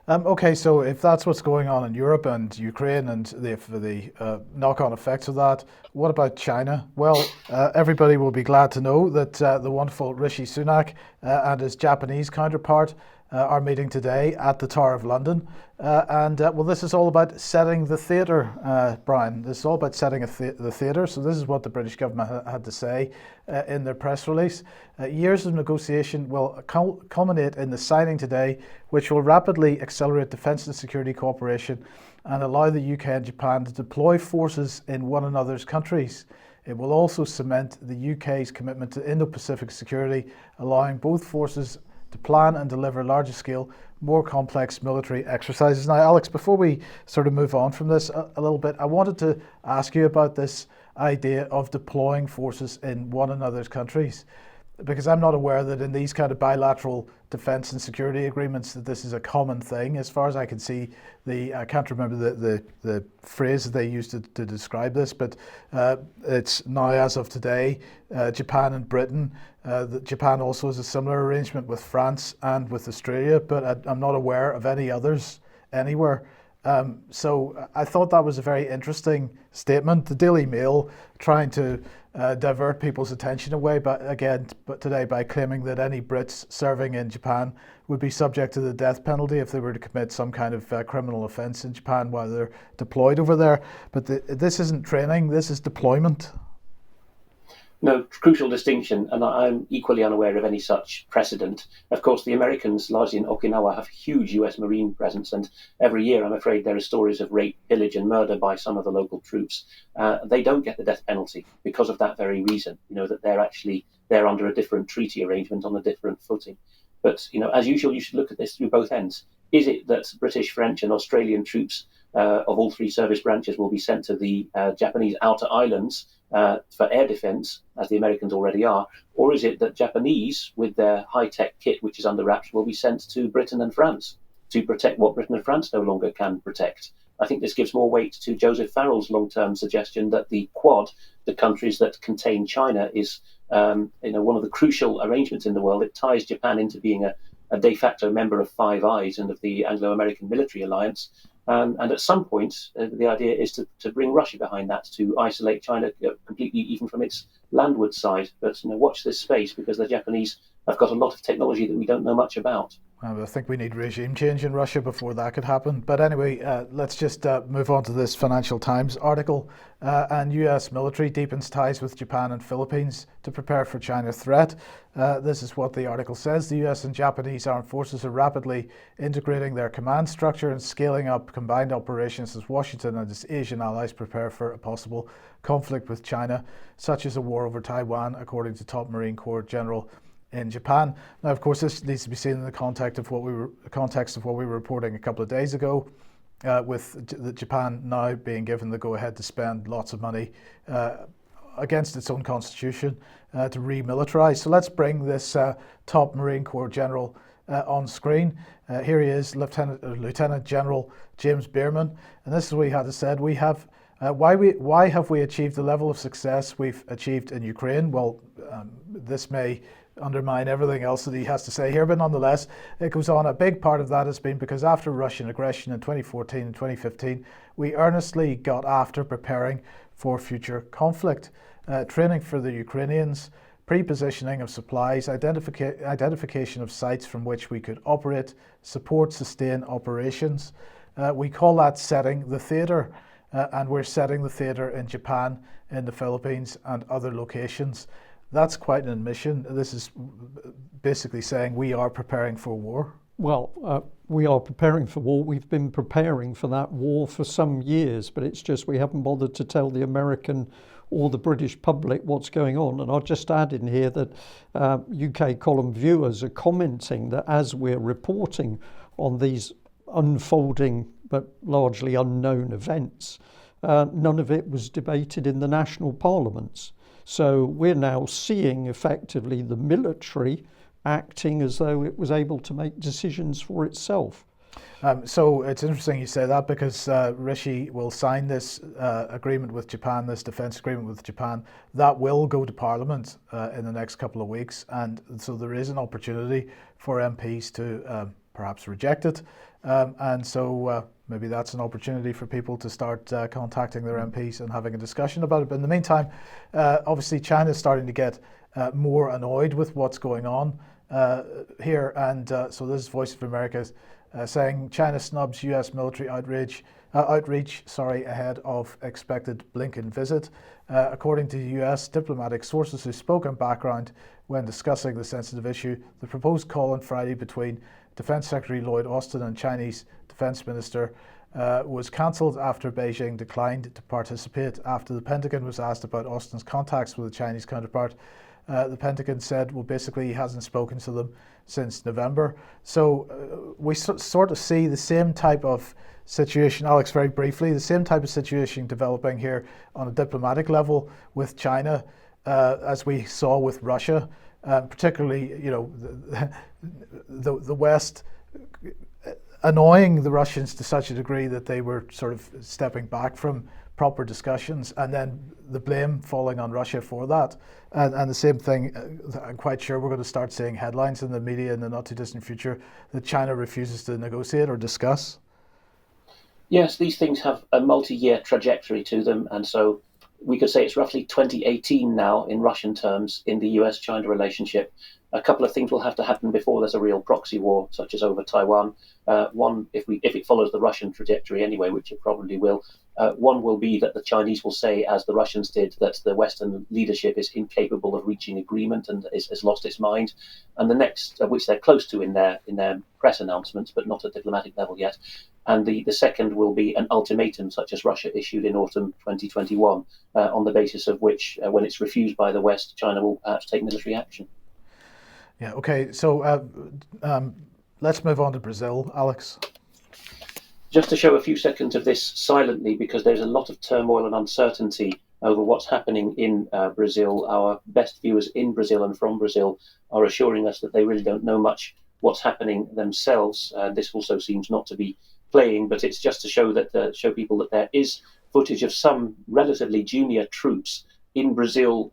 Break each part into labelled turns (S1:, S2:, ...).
S1: Okay, so if that's what's going on in Europe and Ukraine and the knock-on effects of that, what about China? Well, everybody will be glad to know that the wonderful Rishi Sunak and his Japanese counterpart are meeting today at the Tower of London. Well, this is all about setting the theatre, Brian. This is all about setting the theatre. So this is what the British government had to say in their press release. Years of negotiation will culminate in the signing today, which will rapidly accelerate defence and security cooperation and allow the UK and Japan to deploy forces in one another's countries. It will also cement the UK's commitment to Indo-Pacific security, allowing both forces to plan and deliver larger scale, more complex military exercises. Now, Alex, before we sort of move on from this a little bit, I wanted to ask you about this idea of deploying forces in one another's countries, because I'm not aware that in these kind of bilateral defence and security agreements that this is a common thing. As far as I can see, I can't remember the phrase that they used to describe this, but it's now, as of today, Japan and Britain. Japan also has a similar arrangement with France and with Australia, but I'm not aware of any others anywhere. So I thought that was a very interesting statement. The Daily Mail trying to divert people's attention away, but today by claiming that any Brits serving in Japan would be subject to the death penalty if they were to commit some kind of criminal offence in Japan while they're deployed over there. But this isn't training, this is deployment.
S2: No, crucial distinction, and I'm equally unaware of any such precedent. Of course, the Americans, largely in Okinawa, have a huge US Marine presence, and every year, I'm afraid, there are stories of rape, pillage, and murder by some of the local troops. They don't get the death penalty because of that very reason, that they're under a different treaty arrangement on a different footing. But, as usual, you should look at this through both ends. Is it that British, French, and Australian troops of all three service branches will be sent to the Japanese outer islands for air defence, as the Americans already are, or is it that Japanese, with their high-tech kit, which is under wraps, will be sent to Britain and France to protect what Britain and France no longer can protect? I think this gives more weight to Joseph Farrell's long-term suggestion that the Quad, the countries that contain China, is one of the crucial arrangements in the world. It ties Japan into being a de facto member of Five Eyes and of the Anglo-American military alliance. And at some point, the idea is to bring Russia behind that, to isolate China completely, even from its landward side. But watch this space, because the Japanese have got a lot of technology that we don't know much about.
S1: I think we need regime change in Russia before that could happen. But anyway, let's just move on to this Financial Times article. And US military deepens ties with Japan and Philippines to prepare for China threat. This is what the article says. The US and Japanese armed forces are rapidly integrating their command structure and scaling up combined operations as Washington and its Asian allies prepare for a possible conflict with China, such as a war over Taiwan, according to top Marine Corps General in Japan. Now, of course, this needs to be seen in the context of what we were reporting a couple of days ago, with Japan now being given the go-ahead to spend lots of money against its own constitution to remilitarize. So let's bring this top Marine Corps General on screen. Here he is, Lieutenant General James Bierman, and this is what he had to say. Why have we achieved the level of success we've achieved in Ukraine? Well, this may undermine everything else that he has to say here, but nonetheless, it goes on. A big part of that has been because after Russian aggression in 2014 and 2015, we earnestly got after preparing for future conflict, training for the Ukrainians, pre-positioning of supplies, identification of sites from which we could operate, support, sustain operations. We call that setting the theatre, and we're setting the theatre in Japan, in the Philippines, and other locations. That's quite an admission. This is basically saying we are preparing for war.
S3: Well, we are preparing for war. We've been preparing for that war for some years, but it's just we haven't bothered to tell the American or the British public what's going on. And I'll just add in here that UK column viewers are commenting that as we're reporting on these unfolding but largely unknown events, none of it was debated in the national parliaments. So we're now seeing effectively the military acting as though it was able to make decisions for itself.
S1: So it's interesting you say that, because Rishi will sign this agreement with Japan, this defence agreement with Japan. That will go to Parliament in the next couple of weeks, and so there is an opportunity for MPs to perhaps reject it. And so maybe that's an opportunity for people to start contacting their MPs and having a discussion about it. But in the meantime, obviously China is starting to get more annoyed with what's going on here. And so this is Voice of America saying China snubs US military outreach ahead of expected Blinken visit. According to US diplomatic sources who spoke on background when discussing the sensitive issue, the proposed call on Friday between Defense Secretary Lloyd Austin and Chinese Defense Minister was cancelled after Beijing declined to participate. After the Pentagon was asked about Austin's contacts with the Chinese counterpart, the Pentagon said, well, basically he hasn't spoken to them since November. So we sort of see the same type of situation, Alex, very briefly, the same type of situation developing here on a diplomatic level with China as we saw with Russia, particularly, the West annoying the Russians to such a degree that they were sort of stepping back from proper discussions, and then the blame falling on Russia for that. And the same thing, I'm quite sure we're going to start seeing headlines in the media in the not too distant future that China refuses to negotiate or discuss.
S2: Yes, these things have a multi-year trajectory to them, and so we could say it's roughly 2018 now in Russian terms in the US-China relationship. A couple of things will have to happen before there's a real proxy war, such as over Taiwan. One, if it follows the Russian trajectory anyway, which it probably will, one will be that the Chinese will say, as the Russians did, that the Western leadership is incapable of reaching agreement and has lost its mind. And the next, which they're close to in their press announcements, but not at diplomatic level yet. And the second will be an ultimatum, such as Russia issued in autumn 2021, on the basis of which, when it's refused by the West, China will perhaps take military action.
S1: Yeah, okay. So let's move on to Brazil, Alex.
S2: Just to show a few seconds of this silently, because there's a lot of turmoil and uncertainty over what's happening in Brazil. Our best viewers in Brazil and from Brazil are assuring us that they really don't know much what's happening themselves. This also seems not to be playing, but it's just to show people that there is footage of some relatively junior troops in Brazil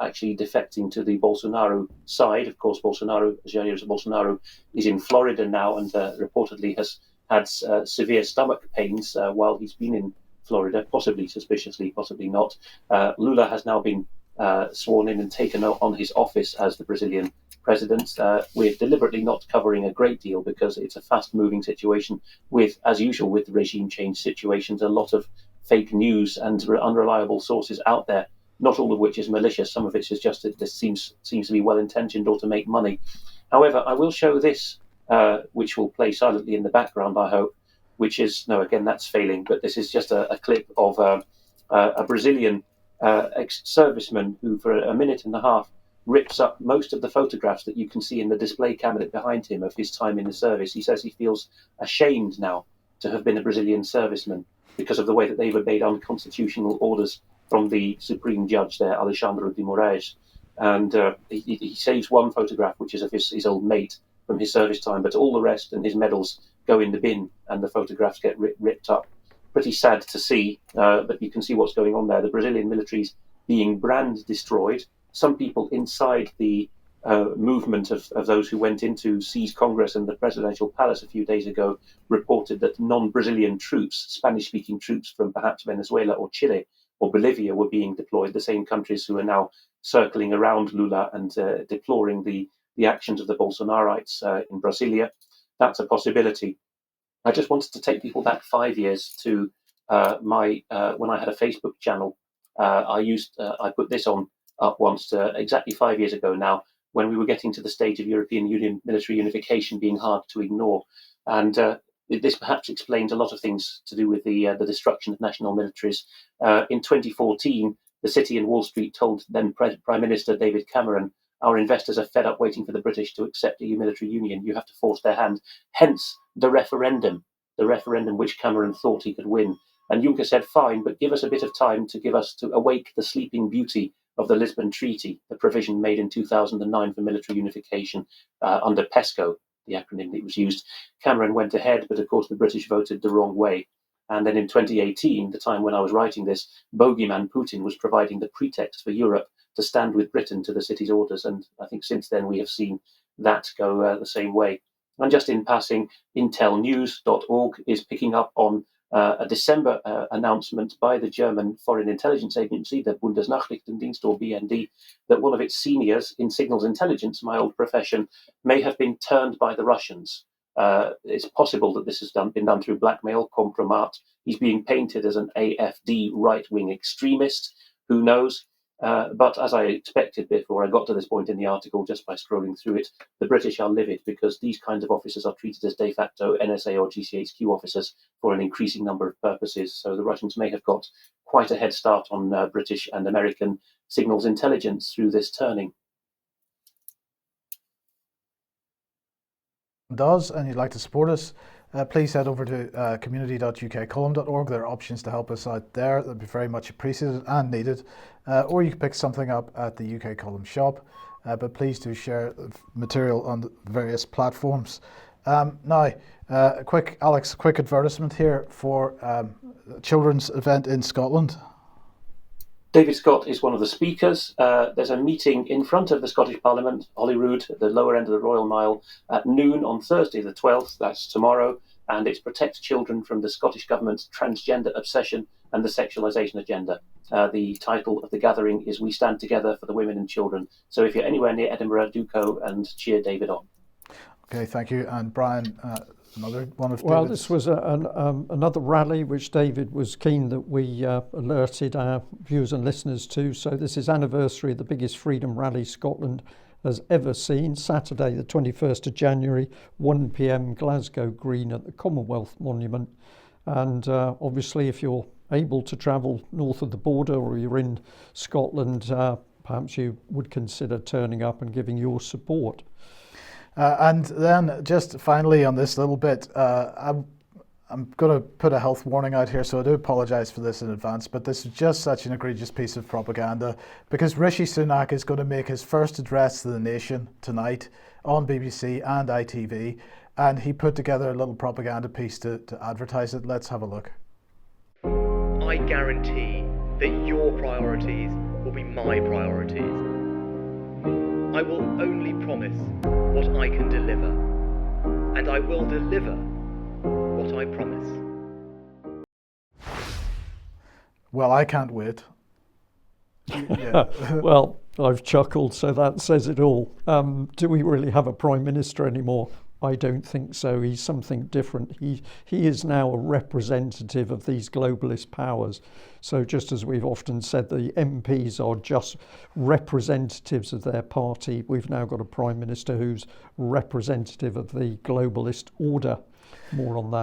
S2: actually defecting to the Bolsonaro side. Of course, Bolsonaro, Jair Bolsonaro, is in Florida now and reportedly has had severe stomach pains while he's been in Florida, possibly suspiciously, possibly not. Lula has now been sworn in and taken on his office as the Brazilian president. We're deliberately not covering a great deal because it's a fast-moving situation with, as usual, with regime change situations, a lot of fake news and unreliable sources out there, not all of which is malicious. Some of it is just that this seems to be well-intentioned or to make money. However, I will show this, which will play silently in the background, I hope, which is, no, again, that's failing, but this is just a clip of a Brazilian ex-serviceman who, for a minute and a half, rips up most of the photographs that you can see in the display cabinet behind him of his time in the service. He says he feels ashamed now to have been a Brazilian serviceman because of the way that they've obeyed unconstitutional orders from the Supreme Judge there, Alexandre de Moraes. And he saves one photograph, which is of his old mate from his service time, but all the rest and his medals go in the bin and the photographs get ripped up. Pretty sad to see, but you can see what's going on there. The Brazilian military's being brand destroyed. Some people inside the movement of those who went in to seize Congress and the presidential palace a few days ago reported that non-Brazilian troops, Spanish-speaking troops from perhaps Venezuela or Chile or Bolivia were being deployed, the same countries who are now circling around Lula and deploring the actions of the Bolsonarites in Brasilia. That's a possibility. I just wanted to take people back 5 years to when I had a Facebook channel. I put this up once exactly 5 years ago now, when we were getting to the stage of European Union military unification being hard to ignore. And this perhaps explains a lot of things to do with the destruction of national militaries. In 2014, the City and Wall Street told then Prime Minister David Cameron, our investors are fed up waiting for the British to accept a military union. You have to force their hand. Hence the referendum which Cameron thought he could win. And Juncker said, fine, but give us a bit of time to awake the sleeping beauty of the Lisbon Treaty, the provision made in 2009 for military unification under PESCO, the acronym that was used. Cameron went ahead, but of course the British voted the wrong way. And then in 2018, the time when I was writing this, bogeyman Putin was providing the pretext for Europe to stand with Britain to the city's orders. And I think since then we have seen that go the same way. And just in passing, intelnews.org is picking up on a December announcement by the German Foreign Intelligence Agency, the Bundesnachrichtendienst or BND, that one of its seniors in signals intelligence, my old profession, may have been turned by the Russians. It's possible that this has been done through blackmail, compromat. He's being painted as an AfD right-wing extremist. Who knows? But as I expected before I got to this point in the article, just by scrolling through it, the British are livid because these kinds of officers are treated as de facto NSA or GCHQ officers for an increasing number of purposes. So the Russians may have got quite a head start on British and American signals intelligence through this turning.
S1: Does, and you'd like to support us, please head over to community.ukcolumn.org. There are options to help us out there. That'd be very much appreciated and needed. Or you can pick something up at the UK Column shop. But please do share material on the various platforms. Now, quick advertisement here for a children's event in Scotland.
S2: David Scott is one of the speakers. There's a meeting in front of the Scottish Parliament, Holyrood, at the lower end of the Royal Mile, at noon on Thursday the 12th, that's tomorrow, and it's Protect Children from the Scottish Government's Transgender Obsession and the Sexualisation Agenda. The title of the gathering is We Stand Together for the Women and Children. So if you're anywhere near Edinburgh, do go and cheer David on.
S1: Okay, thank you. And Brian, another one of
S3: Well,
S1: David's...
S3: this was another rally which David was keen that we alerted our viewers and listeners to. So this is anniversary of the biggest freedom rally Scotland has ever seen. Saturday, the 21st of January, 1 p.m, Glasgow Green at the Commonwealth Monument. And obviously, if you're able to travel north of the border or you're in Scotland, perhaps you would consider turning up and giving your support.
S1: And then just finally on this little bit, I'm going to put a health warning out here, so I do apologise for this in advance, but this is just such an egregious piece of propaganda because Rishi Sunak is going to make his first address to the nation tonight on BBC and ITV, and he put together a little propaganda piece to advertise it. Let's have a look.
S4: I guarantee that your priorities will be my priorities. I will only promise what I can deliver, and I will deliver what I promise.
S1: Well, I can't wait.
S3: Yeah. Well, I've chuckled, so that says it all. Do we really have a Prime Minister anymore? I don't think so. He's something different. He is now a representative of these globalist powers. So just as we've often said, the MPs are just representatives of their party. We've now got a Prime Minister who's representative of the globalist order. More on that.